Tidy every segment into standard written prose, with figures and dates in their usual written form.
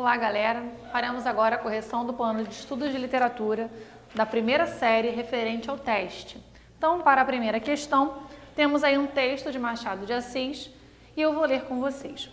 Olá, galera! Faremos agora a correção do plano de estudos de literatura da primeira série referente ao teste. Então, para a primeira questão, temos aí um texto de Machado de Assis e eu vou ler com vocês.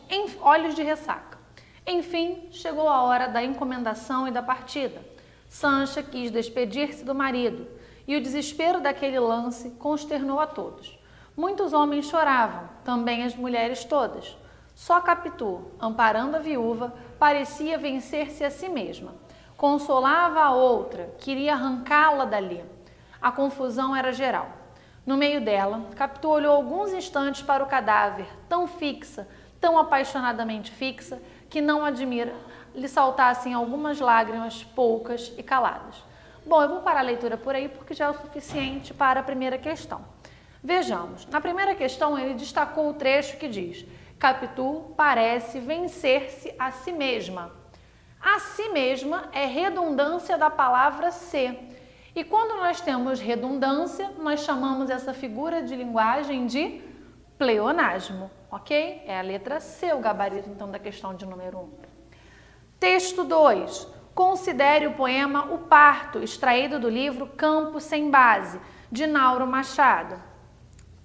Em Olhos de Ressaca. Enfim, chegou a hora da encomendação e da partida. Sancha quis despedir-se do marido e o desespero daquele lance consternou a todos. Muitos homens choravam, também as mulheres todas. Só Capitu, amparando a viúva, parecia vencer-se a si mesma. Consolava a outra, queria arrancá-la dali. A confusão era geral. No meio dela, Capitu olhou alguns instantes para o cadáver, tão fixa, tão apaixonadamente fixa, que não admira lhe saltassem algumas lágrimas, poucas e caladas. Bom, eu vou parar a leitura por aí porque já é o suficiente para a primeira questão. Vejamos, na primeira questão ele destacou o trecho que diz: Capitu parece vencer-se a si mesma. A si mesma é redundância da palavra se. E quando nós temos redundância, nós chamamos essa figura de linguagem de pleonasmo, ok? É a letra C, o gabarito então da questão de número 1. Texto 2. Considere o poema O Parto, extraído do livro Campo Sem Base, de Nauro Machado.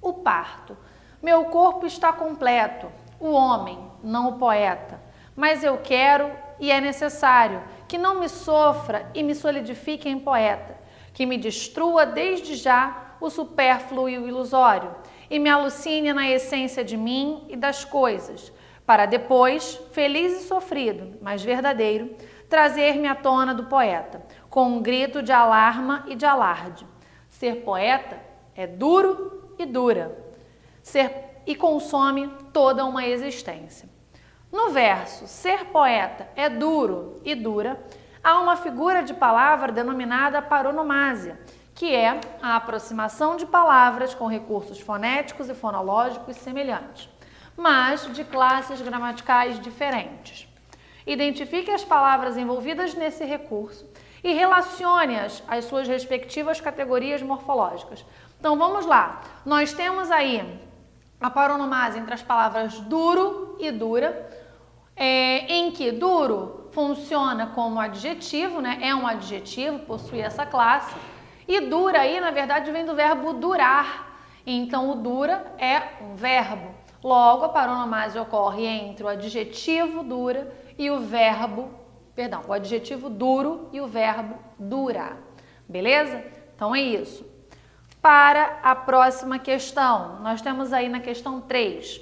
O parto. Meu corpo está completo, o homem, não o poeta. Mas eu quero, e é necessário, que não me sofra e me solidifique em poeta, que me destrua desde já o supérfluo e o ilusório, e me alucine na essência de mim e das coisas, para depois, feliz e sofrido, mas verdadeiro, trazer-me à tona do poeta, com um grito de alarma e de alarde. Ser poeta é duro e dura, e consome toda uma existência. No verso ser poeta é duro e dura, há uma figura de palavra denominada paronomásia, que é a aproximação de palavras com recursos fonéticos e fonológicos semelhantes, mas de classes gramaticais diferentes. Identifique as palavras envolvidas nesse recurso e relacione-as às suas respectivas categorias morfológicas. Então vamos lá, nós temos aí a paronomásia entre as palavras duro e dura, em que duro funciona como adjetivo, né? É um adjetivo, possui essa classe, e dura aí na verdade vem do verbo durar, então o dura é um verbo, logo a paronomásia ocorre entre o adjetivo dura e o verbo, o adjetivo duro e o verbo durar, beleza? Então é isso. Para a próxima questão, nós temos aí na questão 3.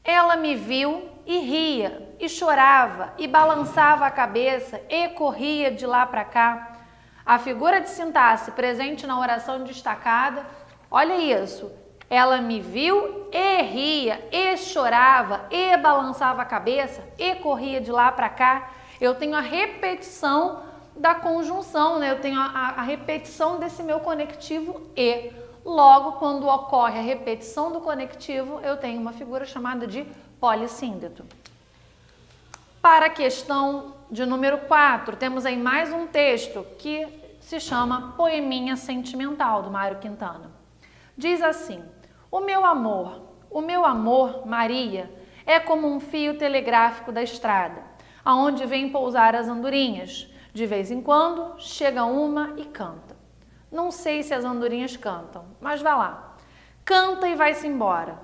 Ela me viu e ria, e chorava, e balançava a cabeça, e corria de lá para cá. A figura de sintaxe presente na oração destacada, olha isso. Ela me viu e ria, e chorava, e balançava a cabeça, e corria de lá para cá. Eu tenho a repetição da conjunção, né? Eu tenho a repetição desse meu conectivo e. Logo, quando ocorre a repetição do conectivo, eu tenho uma figura chamada de polissíndeto. Para a questão de número 4, temos aí mais um texto que se chama Poeminha Sentimental, do Mário Quintana. Diz assim: o meu amor, Maria, é como um fio telegráfico da estrada, aonde vêm pousar as andorinhas. De vez em quando, chega uma e canta. Não sei se as andorinhas cantam, mas vá lá. Canta e vai-se embora.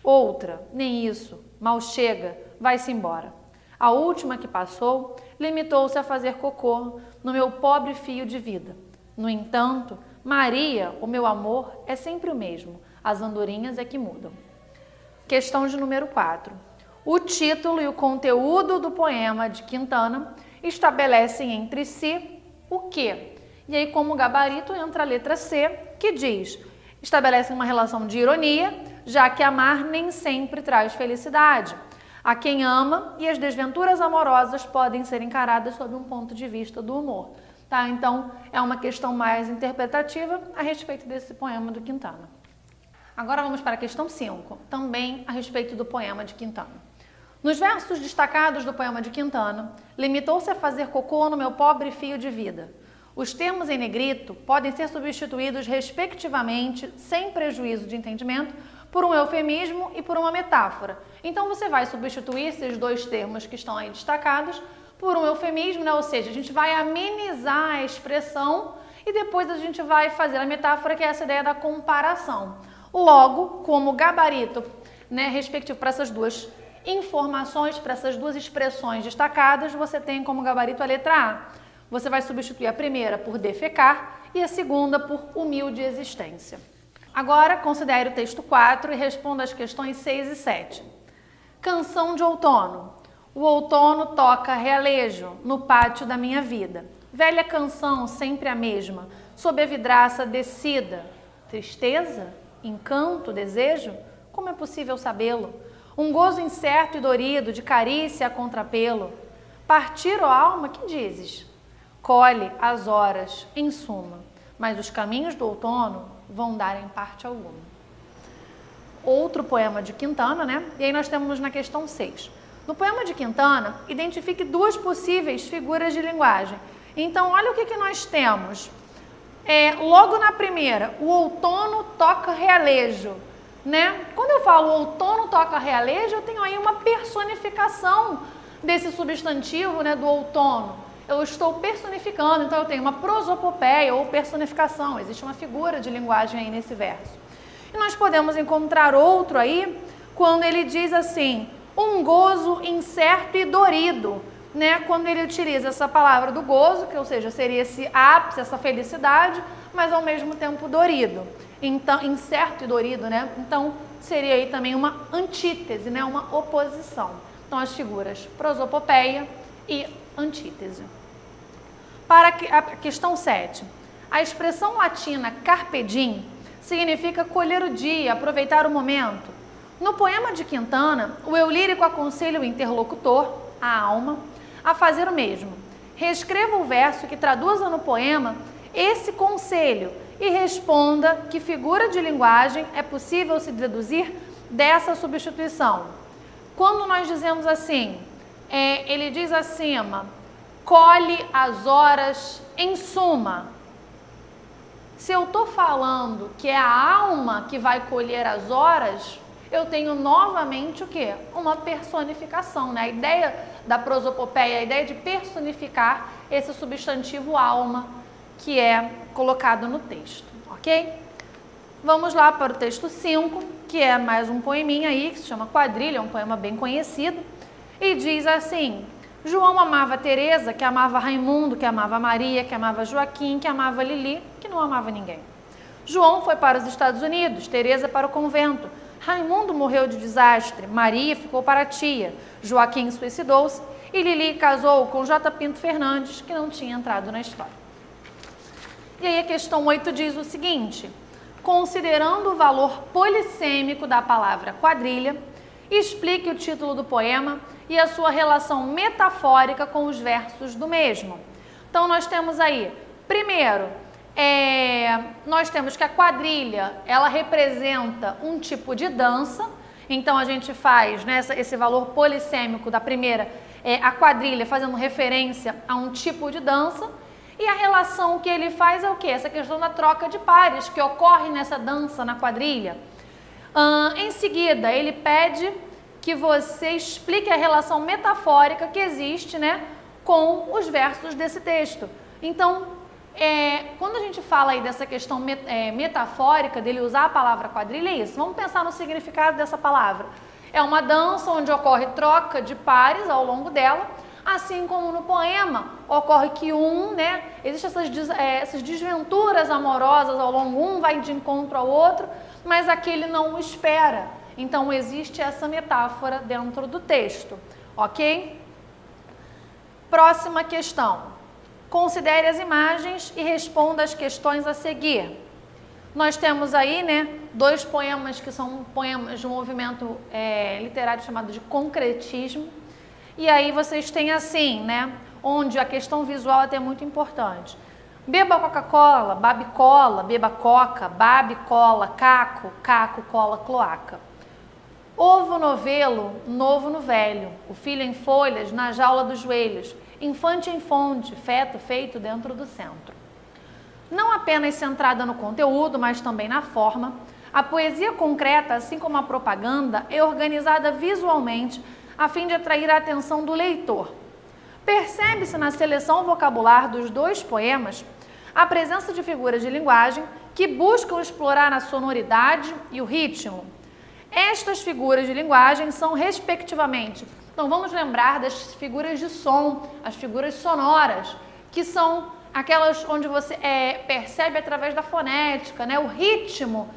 Outra, nem isso, mal chega, vai-se embora. A última que passou, limitou-se a fazer cocô no meu pobre fio de vida. No entanto, Maria, o meu amor, é sempre o mesmo. As andorinhas é que mudam. Questão de número 4. O título e o conteúdo do poema de Quintana estabelecem entre si o quê? E aí, como gabarito, entra a letra C, que diz: estabelece uma relação de ironia, já que amar nem sempre traz felicidade. A quem ama e as desventuras amorosas podem ser encaradas sob um ponto de vista do humor. Tá? Então, é uma questão mais interpretativa a respeito desse poema do Quintana. Agora vamos para a questão 5, também a respeito do poema de Quintana. Nos versos destacados do poema de Quintana, limitou-se a fazer cocô no meu pobre fio de vida. Os termos em negrito podem ser substituídos respectivamente, sem prejuízo de entendimento, por um eufemismo e por uma metáfora. Então você vai substituir esses dois termos que estão aí destacados por um eufemismo, né? Ou seja, a gente vai amenizar a expressão e depois a gente vai fazer a metáfora, que é essa ideia da comparação. Logo, como gabarito, né, respectivo para essas duas informações, para essas duas expressões destacadas, você tem como gabarito a letra A. Você vai substituir a primeira por defecar e a segunda por humilde existência. Agora, considere o texto 4 e responda as questões 6 e 7. Canção de outono. O outono toca realejo no pátio da minha vida. Velha canção, sempre a mesma, sob a vidraça descida. Tristeza? Encanto? Desejo? Como é possível sabê-lo? Um gozo incerto e dorido, de carícia a contrapelo. Partir, ó alma, que dizes? Colhe as horas, em suma, mas os caminhos do outono vão dar em parte alguma. Outro poema de Quintana, né? E aí nós temos na questão 6. No poema de Quintana, identifique duas possíveis figuras de linguagem. Então, olha o que nós temos. Logo na primeira, o outono toca realejo, né? Quando eu falo outono toca realejo, eu tenho aí uma personificação desse substantivo, né, do outono. Eu estou personificando, então eu tenho uma prosopopeia ou personificação. Existe uma figura de linguagem aí nesse verso. E nós podemos encontrar outro aí, quando ele diz assim, um gozo incerto e dorido, né? Quando ele utiliza essa palavra do gozo, que ou seja, seria esse ápice, essa felicidade, mas ao mesmo tempo dorido. Então, incerto e dorido, né? Então, seria aí também uma antítese, né? Uma oposição. Então, as figuras prosopopeia e antítese. Para a questão 7. A expressão latina carpe diem significa colher o dia, aproveitar o momento. No poema de Quintana, o eu lírico aconselha o interlocutor, a alma, a fazer o mesmo. Reescreva o verso que traduza no poema esse conselho e responda que figura de linguagem é possível se deduzir dessa substituição. Quando nós dizemos assim, ele diz acima, colhe as horas em suma. Se eu estou falando que é a alma que vai colher as horas, eu tenho novamente o quê? Uma personificação, né? A ideia da prosopopeia, a ideia de personificar esse substantivo alma que é colocado no texto, ok? Vamos lá para o texto 5, que é mais um poeminha aí, que se chama Quadrilha, é um poema bem conhecido, e diz assim, João amava Teresa, que amava Raimundo, que amava Maria, que amava Joaquim, que amava Lili, que não amava ninguém. João foi para os Estados Unidos, Teresa para o convento, Raimundo morreu de desastre, Maria ficou para a tia, Joaquim suicidou-se e Lili casou com J. Pinto Fernandes, que não tinha entrado na história. E aí a questão 8 diz o seguinte, considerando o valor polissêmico da palavra quadrilha, explique o título do poema e a sua relação metafórica com os versos do mesmo. Então nós temos aí, primeiro, nós temos que a quadrilha, ela representa um tipo de dança, então a gente faz, né, esse valor polissêmico da primeira, a quadrilha fazendo referência a um tipo de dança, e a relação que ele faz é o quê? Essa questão da troca de pares que ocorre nessa dança na quadrilha. Em seguida, ele pede que você explique a relação metafórica que existe, né, com os versos desse texto. Então, quando a gente fala aí dessa questão metafórica, dele usar a palavra quadrilha, é isso. Vamos pensar no significado dessa palavra. É uma dança onde ocorre troca de pares ao longo dela, assim como no poema ocorre que existem essas desventuras amorosas ao longo, um vai de encontro ao outro, mas aquele não o espera. Então existe essa metáfora dentro do texto, ok? Próxima questão. Considere as imagens e responda as questões a seguir. Nós temos aí, né, dois poemas que são poemas de um movimento literário chamado de concretismo. E aí vocês têm assim, né, onde a questão visual é até muito importante. Beba Coca-Cola, babe cola, beba coca, babe cola, caco, caco, cola, cloaca. Ovo novelo, novo no velho, o filho em folhas, na jaula dos joelhos, infante em fonte, feto feito dentro do centro. Não apenas centrada no conteúdo, mas também na forma, A poesia concreta, assim como a propaganda, é organizada visualmente a fim de atrair a atenção do leitor. Percebe-se na seleção vocabular dos dois poemas a presença de figuras de linguagem que buscam explorar a sonoridade e o ritmo. Estas figuras de linguagem são, respectivamente, então vamos lembrar das figuras de som, as figuras sonoras, que são aquelas onde você percebe através da fonética, né? O ritmo,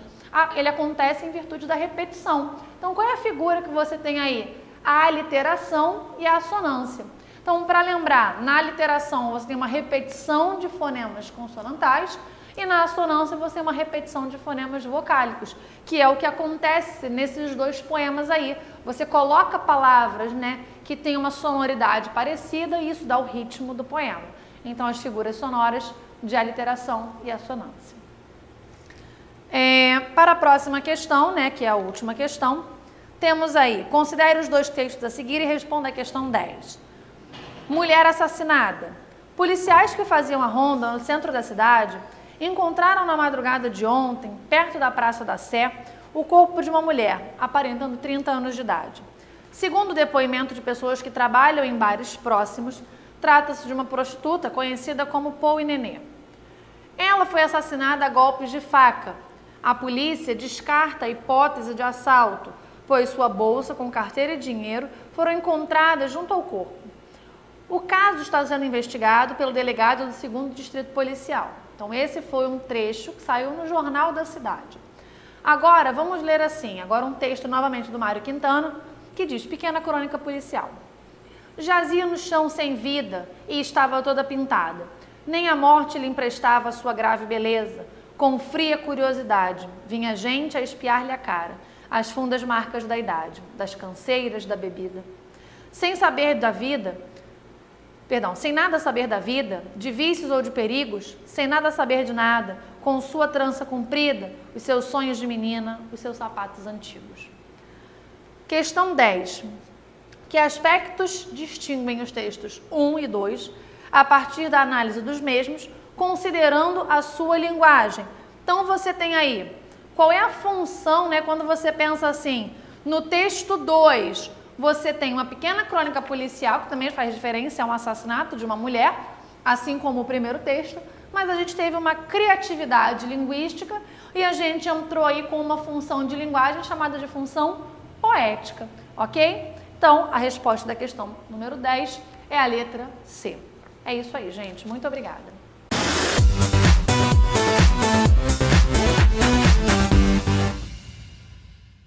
ele acontece em virtude da repetição. Então, qual é a figura que você tem aí? A aliteração e a assonância. Então, para lembrar, na aliteração você tem uma repetição de fonemas consonantais e na assonância você tem uma repetição de fonemas vocálicos, que é o que acontece nesses dois poemas aí. Você coloca palavras, né, que têm uma sonoridade parecida e isso dá o ritmo do poema. Então, as figuras sonoras de aliteração e assonância. Para a próxima questão, né, que é a última questão, temos aí, considere os dois textos a seguir e responda a questão 10. Mulher assassinada. Policiais que faziam a ronda no centro da cidade encontraram na madrugada de ontem, perto da Praça da Sé, o corpo de uma mulher, aparentando 30 anos de idade. Segundo o depoimento de pessoas que trabalham em bares próximos, trata-se de uma prostituta conhecida como Pou e Nenê. Ela foi assassinada a golpes de faca. A polícia descarta a hipótese de assalto, pois sua bolsa com carteira e dinheiro foram encontradas junto ao corpo. O caso está sendo investigado pelo delegado do 2º Distrito Policial. Então, esse foi um trecho que saiu no Jornal da Cidade. Agora, vamos ler assim, agora um texto novamente do Mário Quintana, que diz, pequena crônica policial. Jazia no chão sem vida e estava toda pintada. Nem a morte lhe emprestava sua grave beleza. Com fria curiosidade, vinha gente a espiar-lhe a cara, as fundas marcas da idade, das canseiras, da bebida. Sem nada saber da vida, de vícios ou de perigos, sem nada saber de nada, com sua trança comprida, os seus sonhos de menina, os seus sapatos antigos. Questão 10. Que aspectos distinguem os textos 1 e 2 a partir da análise dos mesmos, considerando a sua linguagem? Então, você tem aí, qual é a função, né, quando você pensa assim, no texto 2, você tem uma pequena crônica policial, que também faz referência a um assassinato de uma mulher, assim como o primeiro texto, mas a gente teve uma criatividade linguística e a gente entrou aí com uma função de linguagem chamada de função poética, ok? Então, a resposta da questão número 10 é a letra C. É isso aí, gente. Muito obrigada.